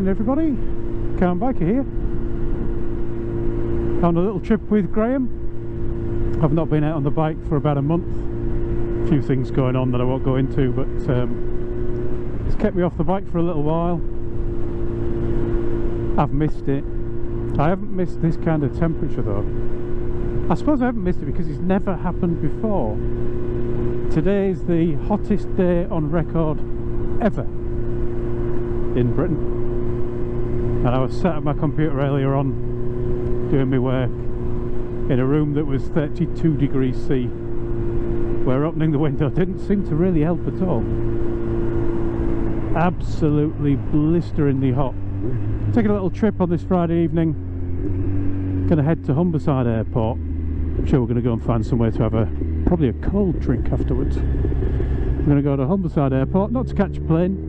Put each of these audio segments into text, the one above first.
everybody, Car Biker here. On a little trip with Graham. I've not been out on the bike for about a month. A few things going on that I won't go into, but it's kept me off the bike for a little while. I've missed it. I haven't missed this kind of temperature though. I suppose I haven't missed it because it's never happened before. Today is the hottest day on record ever in Britain. And I was sat at my computer earlier on doing my work in a room that was 32 degrees C, where opening the window didn't seem to really help at all. Absolutely blisteringly hot. Taking a little trip on this Friday evening. Gonna head to Humberside Airport. I'm sure we're gonna go and find somewhere to have probably a cold drink afterwards. We're gonna go to Humberside Airport, not to catch a plane,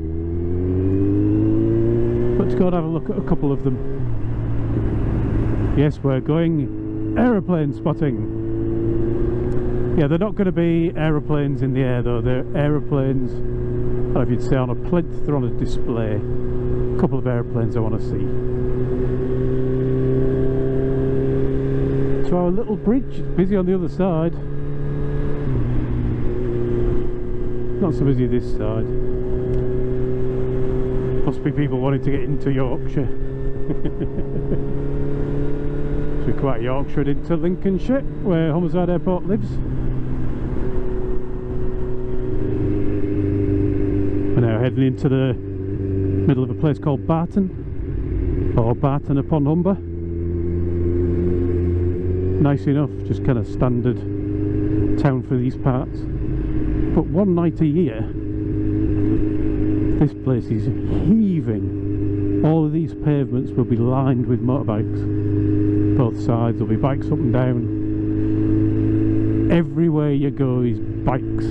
but to go and have a look at a couple of them. Yes, we're going aeroplane spotting. Yeah, they're not going to be aeroplanes in the air though. They're aeroplanes, I don't know if you'd say on a plinth, they're on a display. A couple of aeroplanes I want to see. To our little bridge, it's busy on the other side. Not so busy this side. Must be people wanting to get into Yorkshire. We're quite Yorkshire into Lincolnshire, where Humberside Airport lives. We're now heading into the middle of a place called Barton, or Barton upon Humber. Nice enough, just kind of standard town for these parts. But one night a year, this place is heaving. All of these pavements will be lined with motorbikes. Both sides, there'll be bikes up and down. Everywhere you go is bikes.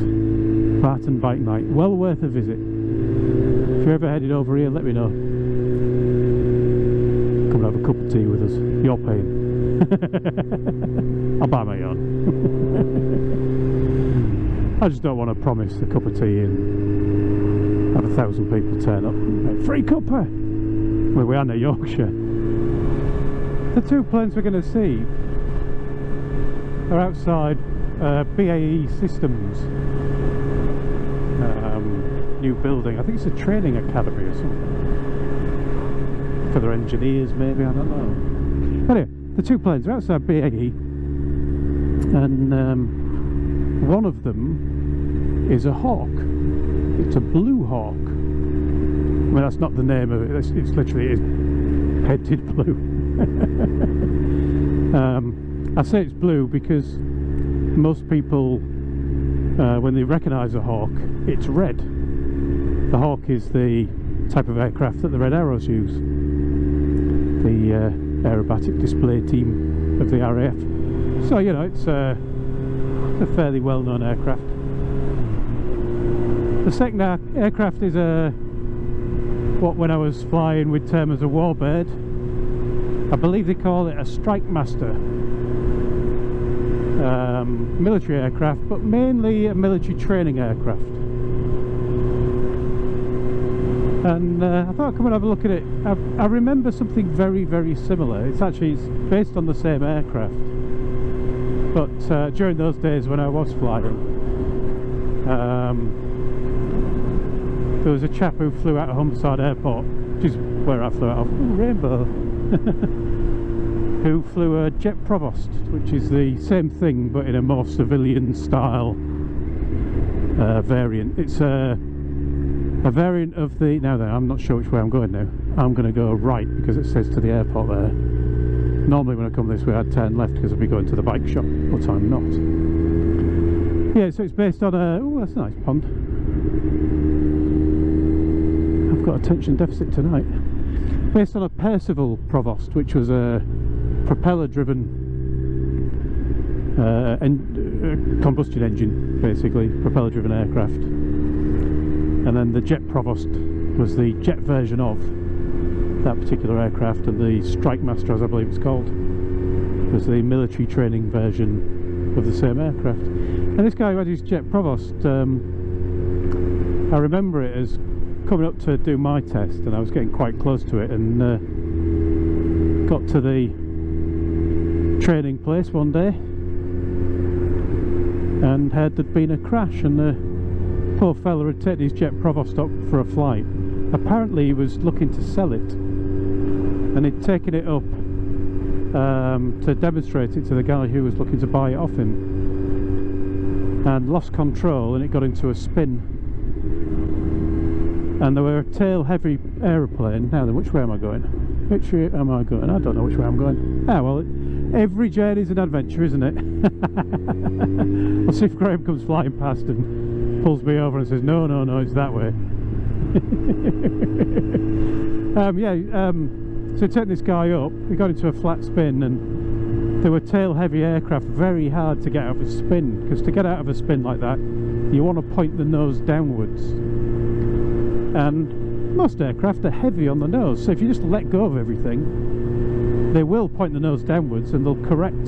Barton Bike Night, well worth a visit. If you're ever headed over here, let me know. Come and have a cup of tea with us. You're paying. I'll buy my own. I just don't want to promise a cup of tea and have 1,000 people turn up. Free cuppa! Well, we are near Yorkshire. The two planes we're going to see are outside BAE Systems new building. I think it's a training academy or something for their engineers, maybe, I don't know. Anyway, the two planes are outside BAE, and one of them is a Hawk. It's a Blue Hawk. I mean, that's not the name of it, it's literally painted blue. I say it's blue because most people, when they recognise a Hawk, it's red. The Hawk is the type of aircraft that the Red Arrows use, the aerobatic display team of the RAF. So, you know, it's a fairly well-known aircraft. The second aircraft is what when I was flying would term as a warbird. I believe they call it a Strike Master. Military aircraft, but mainly a military training aircraft. And I thought I'd come and have a look at it. I remember something very, very similar. It's based on the same aircraft. But during those days when I was flying, there was a chap who flew out of Humberside Airport, which is where I flew out of. Ooh, Rainbow. Who flew a Jet Provost, which is the same thing but in a more civilian style variant. It's a variant of the... Now then, I'm not sure which way I'm going now. I'm going to go right because it says to the airport there. Normally when I come this way I'd turn left because I'd be going to the bike shop, but I'm not. Yeah, so it's based on a... Oh, that's a nice pond. I've got attention deficit tonight. Based on a Percival Provost, which was a propeller-driven combustion engine, basically, propeller-driven aircraft. And then the Jet Provost was the jet version of that particular aircraft, and the Strike Master, as I believe it's called, was the military training version of the same aircraft. And this guy who had his Jet Provost, I remember it as coming up to do my test, and I was getting quite close to it, and got to the training place one day and heard there'd been a crash, and the poor fella had taken his Jet Provost up for a flight. Apparently he was looking to sell it, and he'd taken it up to demonstrate it to the guy who was looking to buy it off him, and lost control, and it got into a spin, and there were a tail heavy aeroplane. Now then, which way am I going? Which way am I going? I don't know which way I'm going. Ah well, every journey's an adventure, isn't it? We'll see if Graham comes flying past and pulls me over and says no, no, no, it's that way. So taking this guy up, we got into a flat spin, and there were tail heavy aircraft, very hard to get out of a spin, because to get out of a spin like that you want to point the nose downwards, and most aircraft are heavy on the nose, so if you just let go of everything, they will point the nose downwards, and they'll correct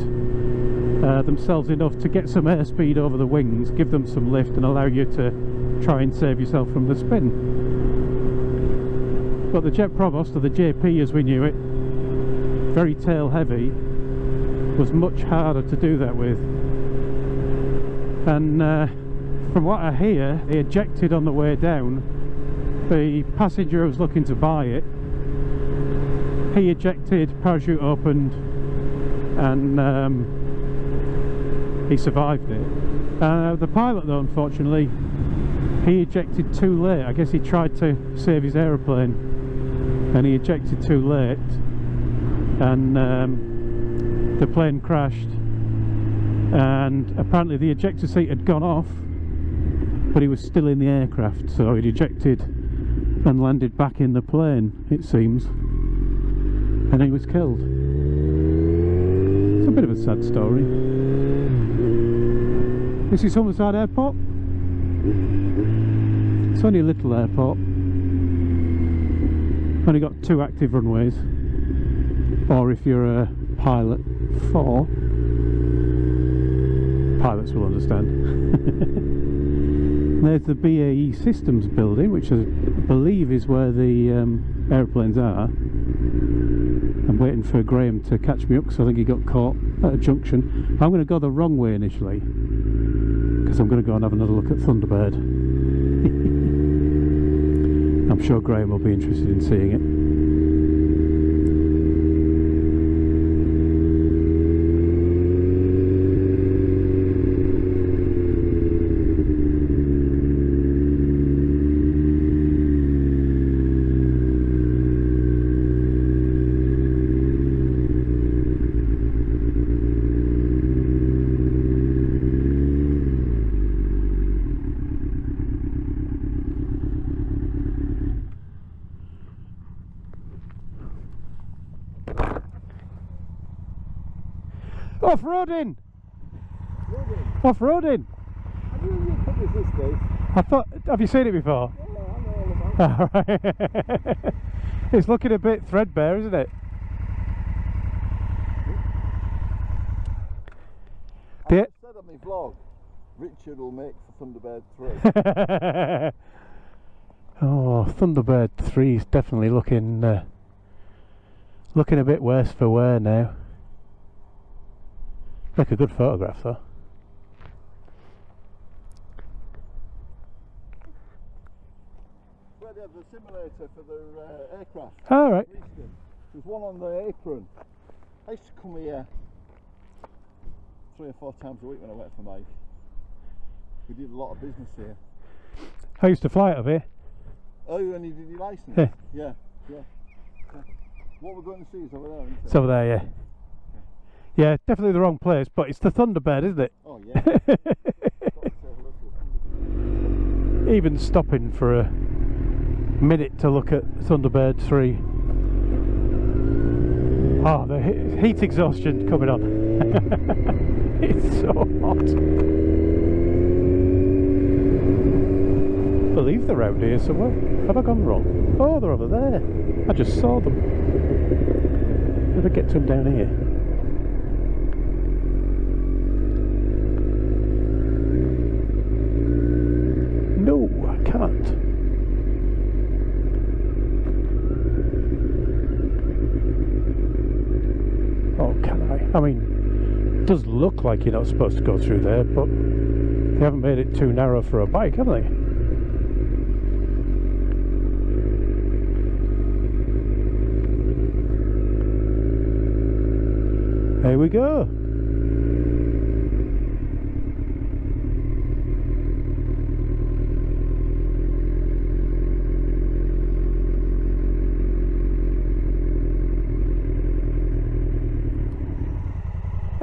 themselves enough to get some airspeed over the wings, give them some lift, and allow you to try and save yourself from the spin. But the Jet Provost, or the JP as we knew it, very tail heavy, was much harder to do that with. And from what I hear, he ejected on the way down. The passenger was looking to buy it. He ejected, parachute opened, and he survived it. The pilot though, unfortunately, he ejected too late. I guess he tried to save his aeroplane, and he ejected too late, and the plane crashed, and apparently the ejector seat had gone off, but he was still in the aircraft, so he'd ejected and landed back in the plane, it seems, and he was killed. It's a bit of a sad story. This is Humberside Airport. It's only a little airport. Only got 2 active runways, or if you're a pilot, 4. Pilots will understand. There's the BAE Systems building, which I believe is where the aeroplanes are. I'm waiting for Graham to catch me up, because I think he got caught at a junction. I'm going to go the wrong way initially, because I'm going to go and have another look at Thunderbird. I'm sure Graham will be interested in seeing it. Off-roading! Off-roading! I knew you'd put this day. I thought, have you seen it before? Yeah, I know all about it. Right. It's looking a bit threadbare, isn't it? I said on my vlog, Richard will make for Thunderbird 3. Oh, Thunderbird 3 is definitely looking a bit worse for wear now. Make a good photograph though. Where they have the simulator for their aircraft. Alright. There's one on the apron. I used to come here 3 or 4 times a week when I worked for Mike. We did a lot of business here. I used to fly out of here. Oh, and you did your licence? Yeah. Yeah. What we're going to see is over there, isn't it? It's over there, yeah. Yeah, definitely the wrong place, but it's the Thunderbird, isn't it? Oh yeah. Even stopping for a minute to look at Thunderbird 3. Oh, the heat exhaustion coming on. It's so hot. I believe they're around here somewhere. Have I gone wrong? Oh, they're over there. I just saw them. Never get to them down here. No, I can't. I mean, it does look like you're not supposed to go through there, but they haven't made it too narrow for a bike, have they? There we go.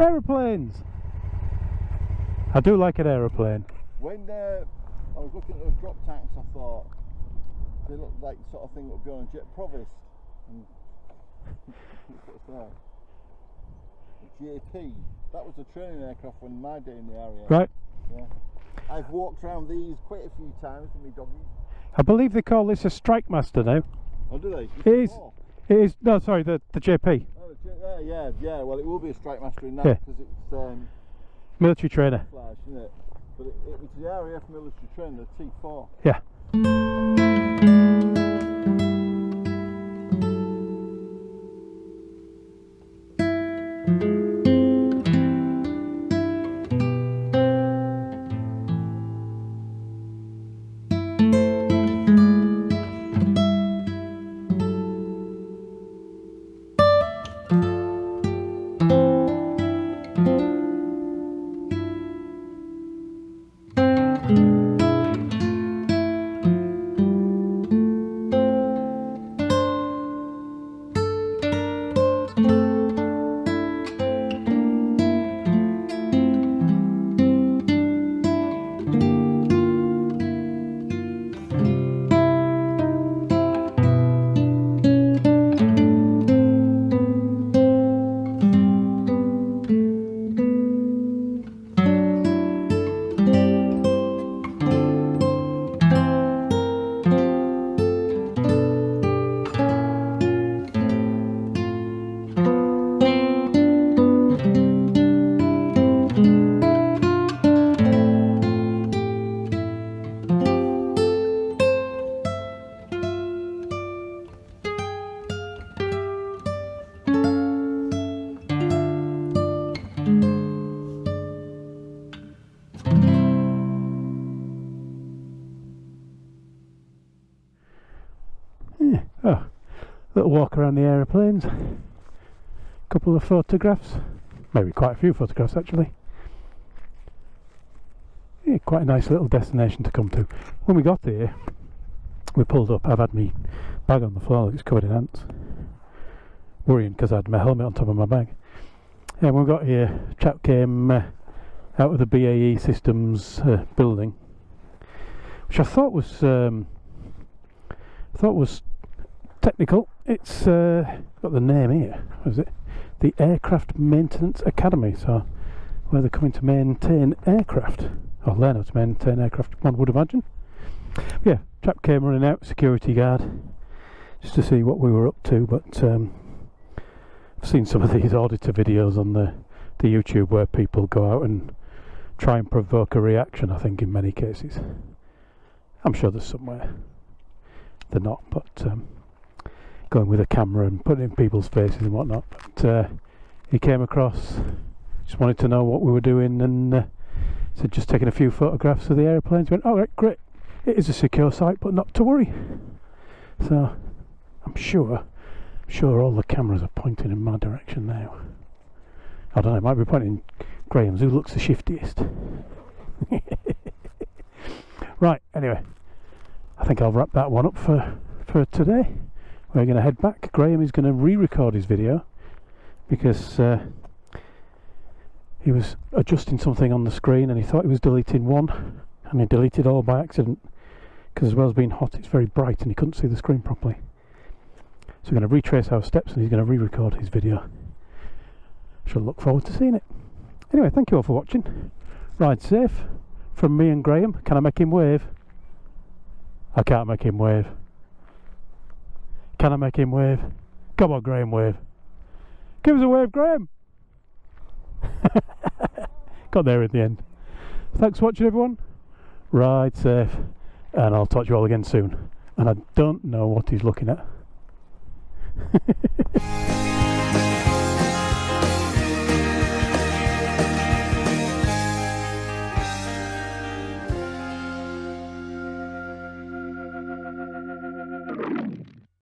Aeroplanes! I do like an aeroplane. When I was looking at those drop tanks, I thought they looked like the sort of thing that would be on a Jet Provost. And what's that? A JP. That was a training aircraft when my day in the area. Right. Yeah. I've walked around these quite a few times with my doggy. I believe they call this a Strike Master now. Oh, do they? It is. It is. No, sorry, the JP. Oh, yeah. Well, it will be a Strike Master in that because it's military trainer. Flash, isn't it? But it's the RAF military trainer, the T4. Yeah. Oh, little walk around the aeroplanes, couple of photographs, maybe quite a few photographs actually. Yeah, quite a nice little destination to come to. When we got here, we pulled up. I've had my bag on the floor, it's covered in ants. Worrying because I had my helmet on top of my bag. And when we got here, a chap came out of the BAE Systems building, which I thought was technical. It's got the name here. What is it? The Aircraft Maintenance Academy. So where they're coming to maintain aircraft, or learn how to maintain aircraft, one would imagine. Yeah, chap came running out, security guard, just to see what we were up to. But I've seen some of these auditor videos on the YouTube where people go out and try and provoke a reaction. I think in many cases, I'm sure there's somewhere they're not, but going with a camera and putting it in people's faces and whatnot. But he came across, just wanted to know what we were doing, and said just taking a few photographs of the aeroplanes. Went, oh right, great, it is a secure site, but not to worry. So I'm sure all the cameras are pointing in my direction now. I don't know, it might be pointing Graham's, who looks the shiftiest. Right, anyway, I think I'll wrap that one up for today. We're going to head back. Graham is going to re-record his video because he was adjusting something on the screen and he thought he was deleting one, and he deleted all by accident because, as well as being hot, it's very bright and he couldn't see the screen properly. So we're going to retrace our steps and he's going to re-record his video. Shall look forward to seeing it. Anyway, thank you all for watching. Ride safe from me and Graham. Can I make him wave? I can't make him wave. Can I make him wave? Come on, Graham, wave. Give us a wave, Graham. Got there in the end. Thanks for watching, everyone. Ride safe, and I'll talk to you all again soon. And I don't know what he's looking at.